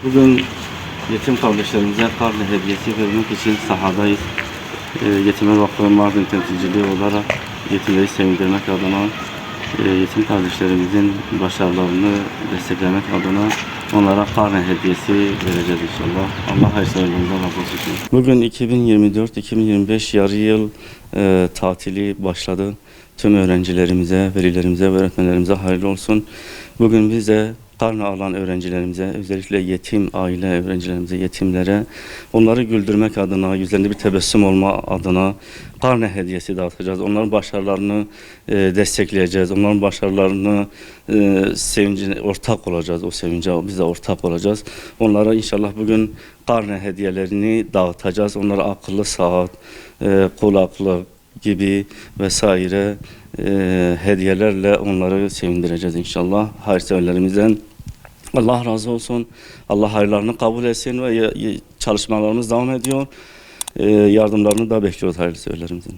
Bugün yetim kardeşlerimize karne hediyesi vermek için sahadayız. Yetimler Vakfı Mardin temsilciliği olarak yetimleri sevindirmek adına, yetim kardeşlerimizin başarılarını desteklemek adına onlara karne hediyesi vereceğiz inşallah. Allah hayırlarından razı olsun. Bugün 2024-2025 yarı yıl tatili başladı. Tüm öğrencilerimize, velilerimize ve öğretmenlerimize hayırlı olsun. Bugün bize karne alan öğrencilerimize, özellikle yetim aile öğrencilerimize, yetimlere onları güldürmek adına, yüzlerinde bir tebessüm olma adına karne hediyesi dağıtacağız. Onların başarılarını destekleyeceğiz. Onların başarılarını sevincine ortak olacağız. O sevince biz de ortak olacağız. Onlara inşallah bugün karne hediyelerini dağıtacağız. Onlara akıllı saat, kulaklık gibi vesaire hediyelerle onları sevindireceğiz inşallah. Hayırseverlerimizden Allah razı olsun. Allah hayırlarını kabul etsin ve çalışmalarımız devam ediyor. Yardımlarını da bekliyoruz hayırseverlerimizden.